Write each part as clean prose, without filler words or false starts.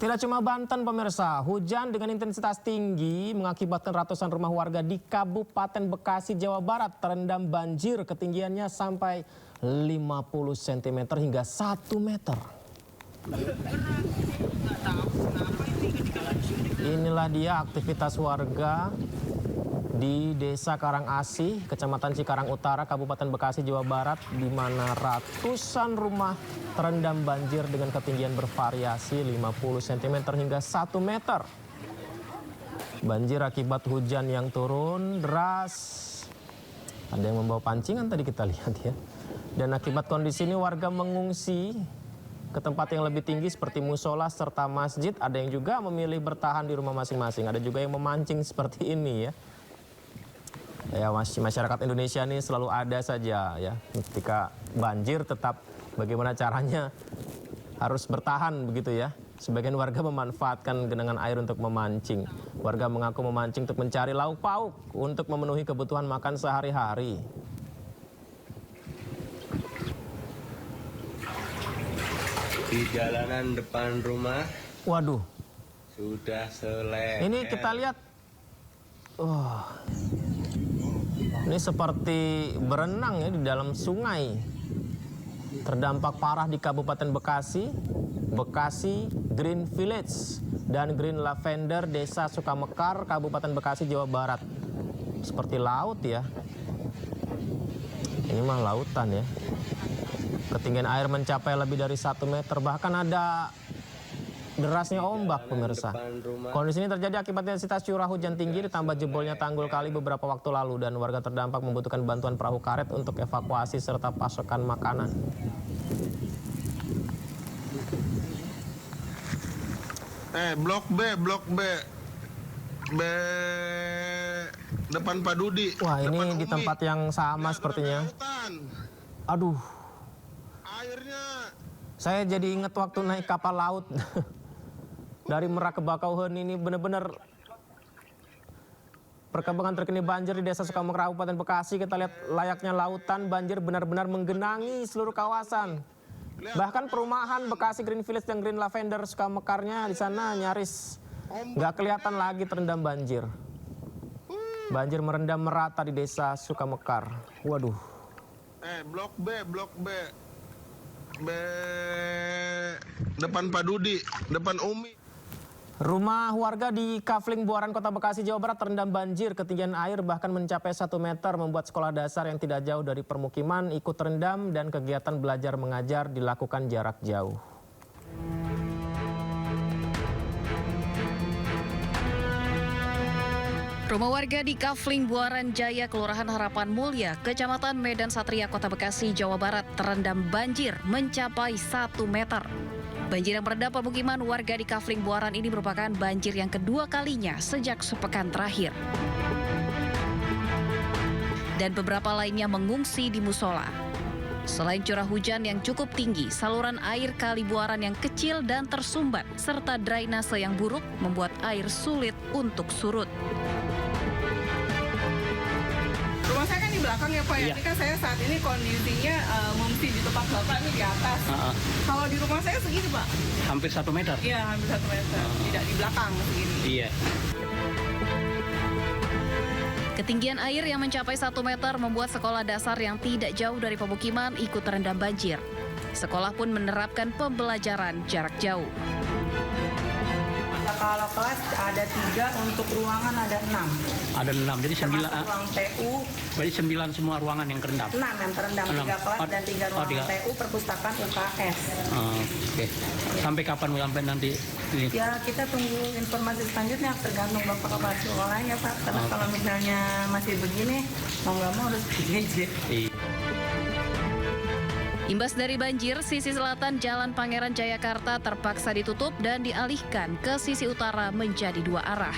Tidak cuma Banten pemirsa, hujan dengan intensitas tinggi mengakibatkan ratusan rumah warga di Kabupaten Bekasi, Jawa Barat terendam banjir ketinggiannya sampai 50 cm hingga 1 meter. Inilah dia aktivitas warga di Desa Karangasih, Kecamatan Cikarang Utara, Kabupaten Bekasi, Jawa Barat, di mana ratusan rumah terendam banjir dengan ketinggian bervariasi 50 cm hingga 1 meter. Banjir akibat hujan yang turun deras. Ada yang membawa pancingan tadi kita lihat ya. Dan akibat kondisi ini warga mengungsi ke tempat yang lebih tinggi seperti musola serta masjid. Ada yang juga memilih bertahan di rumah masing-masing. Ada juga yang memancing seperti ini ya. Ya, masyarakat Indonesia ini selalu ada saja ya. Ketika banjir tetap bagaimana caranya harus bertahan begitu ya. Sebagian warga memanfaatkan genangan air untuk memancing. Warga mengaku memancing untuk mencari lauk pauk untuk memenuhi kebutuhan makan sehari-hari. Di jalanan depan rumah. Waduh. Sudah selesai. Ini kita lihat. Ini seperti berenang ya di dalam sungai. Terdampak parah di Kabupaten Bekasi, Bekasi Green Village dan Green Lavender, Desa Sukamekar, Kabupaten Bekasi, Jawa Barat. Seperti laut ya. Ini mah lautan ya. Ketinggian air mencapai lebih dari 1 meter, bahkan ada derasnya ombak pemirsa. Kondisi ini terjadi akibat intensitas curah hujan tinggi ditambah jebolnya tanggul kali beberapa waktu lalu dan warga terdampak membutuhkan bantuan perahu karet untuk evakuasi serta pasokan makanan. Blok B. Depan Pak Dudi. Wah, ini depan di Umi. tempat yang sama sepertinya. Aduh. Airnya. Saya jadi inget waktu naik kapal laut. Dari Merak ke Bakauheni ini benar-benar perkembangan terkini banjir di Desa Sukamekar, Kabupaten Bekasi. Kita lihat layaknya lautan, banjir benar-benar menggenangi seluruh kawasan. Bahkan perumahan Bekasi Green Village dan Green Lavender Sukamekarnya di sana nyaris nggak kelihatan lagi terendam banjir. Banjir merendam merata di Desa Sukamekar. Waduh. Blok B. Depan Pak Dudi, depan Umi. Rumah warga di Kafling, Buaran, Kota Bekasi, Jawa Barat terendam banjir. Ketinggian air bahkan mencapai 1 meter membuat sekolah dasar yang tidak jauh dari permukiman ikut terendam dan kegiatan belajar mengajar dilakukan jarak jauh. Rumah warga di Kafling, Buaran Jaya, Kelurahan Harapan Mulya, Kecamatan Medan Satria, Kota Bekasi, Jawa Barat terendam banjir mencapai 1 meter. Banjir yang merendam permukiman warga di Kafling, Buaran ini merupakan banjir yang kedua kalinya sejak sepekan terakhir. Dan beberapa lainnya mengungsi di musola. Selain curah hujan yang cukup tinggi, saluran air Kali Buaran yang kecil dan tersumbat, serta drainase yang buruk membuat air sulit untuk surut. Rumah saya kan di belakang ya Pak, Iya. Ini kan saya saat ini kondisinya mengungsi di tempat Bapak nih di atas. Kalau di rumah saya segini Pak? Hampir 1 meter. Iya, hampir 1 meter. Tidak di belakang segini. Iya. Ketinggian air yang mencapai 1 meter membuat sekolah dasar yang tidak jauh dari pemukiman ikut terendam banjir. Sekolah pun menerapkan pembelajaran jarak jauh. Kalau kelas ada 3, untuk ruangan ada 6. Ada 6, jadi 9. Termasuk ruang TU, Berarti 9 semua ruangan yang terendam. 6 yang terendam, 3 kelas dan 3 ruangan 3. TU, perpustakaan UKS. Oke. Sampai kapan sampai nanti ini? Ya kita tunggu informasi selanjutnya, tergantung Bapak Kepala Sekolahnya Pak. Karena kalau misalnya masih begini, mau nggak mau harus PJJ. Iya. Imbas dari banjir, sisi selatan Jalan Pangeran Jayakarta terpaksa ditutup dan dialihkan ke sisi utara menjadi 2 arah.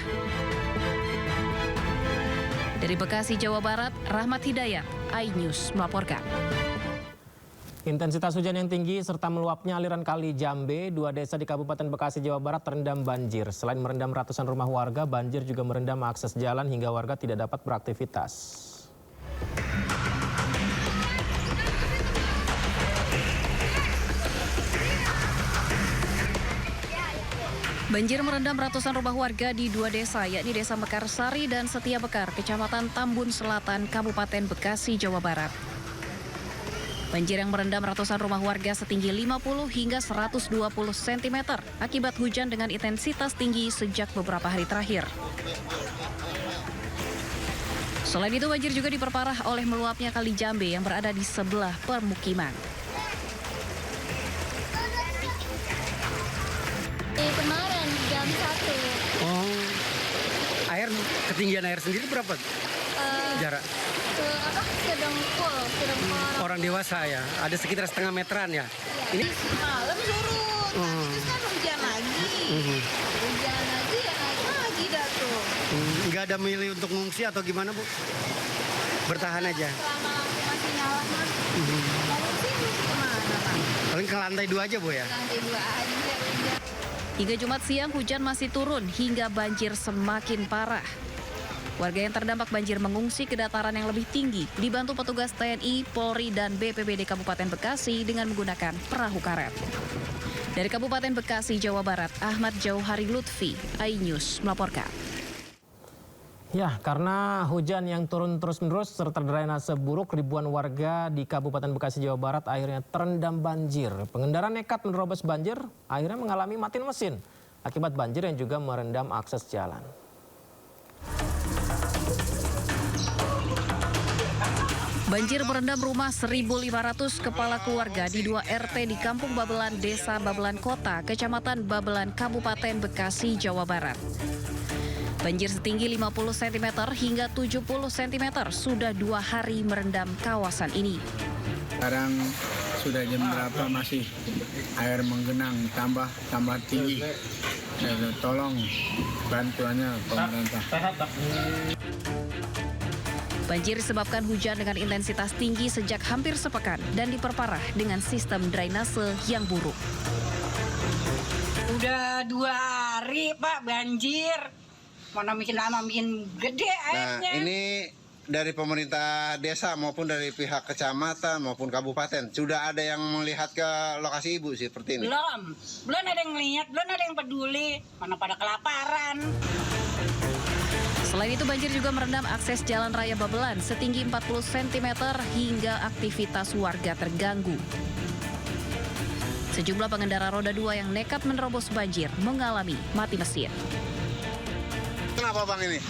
Dari Bekasi, Jawa Barat, Rahmat Hidayat, iNews melaporkan. Intensitas hujan yang tinggi serta meluapnya aliran Kali Jambe, 2 desa di Kabupaten Bekasi, Jawa Barat terendam banjir. Selain merendam ratusan rumah warga, banjir juga merendam akses jalan hingga warga tidak dapat beraktivitas. Banjir merendam ratusan rumah warga di dua desa, yakni Desa Mekarsari dan Setia Bekar, Kecamatan Tambun Selatan, Kabupaten Bekasi, Jawa Barat. Banjir yang merendam ratusan rumah warga setinggi 50 hingga 120 cm akibat hujan dengan intensitas tinggi sejak beberapa hari terakhir. Selain itu, banjir juga diperparah oleh meluapnya Kali Jambe yang berada di sebelah permukiman. Kemarin jam 1. Oh, ketinggian air sendiri berapa jarak? Ke dengkul. Orang dewasa ya, ada sekitar setengah meteran ya. Ini Malam surut, terus kan hujan lagi. Hujan lagi ya naik lagi dah tuh. nggak ada milih untuk ngungsi atau gimana, Bu? Bertahan aja. Selama masih nyala mah. Lalu sih kemana Pak? Paling ke lantai 2 aja, Bu ya. Lantai 2 aja udah. Hingga Jumat siang hujan masih turun hingga banjir semakin parah. Warga yang terdampak banjir mengungsi ke dataran yang lebih tinggi, dibantu petugas TNI, Polri, dan BPBD Kabupaten Bekasi dengan menggunakan perahu karet. Dari Kabupaten Bekasi, Jawa Barat, Ahmad Jauhari Lutfi, iNews melaporkan. Ya, karena hujan yang turun terus-menerus serta drainase buruk, ribuan warga di Kabupaten Bekasi, Jawa Barat akhirnya terendam banjir. Pengendara nekat menerobos banjir, akhirnya mengalami mati mesin akibat banjir yang juga merendam akses jalan. Banjir merendam rumah 1.500 kepala keluarga di 2 RT di Kampung Babelan, Desa Babelan Kota, Kecamatan Babelan, Kabupaten Bekasi, Jawa Barat. Banjir setinggi 50 cm hingga 70 cm sudah 2 hari merendam kawasan ini. Sekarang sudah jam berapa masih air menggenang tambah tinggi. Tolong bantuannya pemerintah. Banjir disebabkan hujan dengan intensitas tinggi sejak hampir sepekan dan diperparah dengan sistem drainase yang buruk. Udah 2 hari Pak banjir. Mana makin lama makin gede airnya. Nah, ini dari pemerintah desa maupun dari pihak kecamatan maupun kabupaten sudah ada yang melihat ke lokasi Ibu seperti ini? Belum ada yang ngelihat, belum ada yang peduli. Mana pada kelaparan. Selain itu, banjir juga merendam akses Jalan Raya Babelan setinggi 40 cm hingga aktivitas warga terganggu. Sejumlah pengendara roda 2 yang nekat menerobos banjir mengalami mati mesin. Kenapa Bang ini?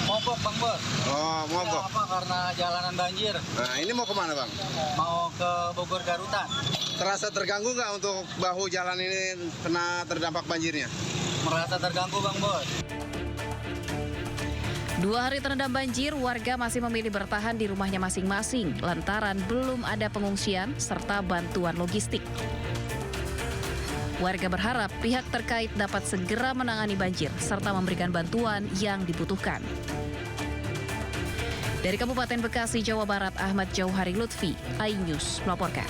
Mogok Bang Bos. Oh, mogok. Apa karena jalanan banjir. Nah, ini mau kemana Bang? Mau ke Bogor Garutan. Terasa terganggu nggak untuk bahu jalan ini kena terdampak banjirnya? Merasa terganggu Bang Bos. 2 hari terendam banjir, warga masih memilih bertahan di rumahnya masing-masing lantaran belum ada pengungsian serta bantuan logistik. Warga berharap pihak terkait dapat segera menangani banjir serta memberikan bantuan yang dibutuhkan. Dari Kabupaten Bekasi, Jawa Barat, Ahmad Jauhari Lutfi, iNews melaporkan.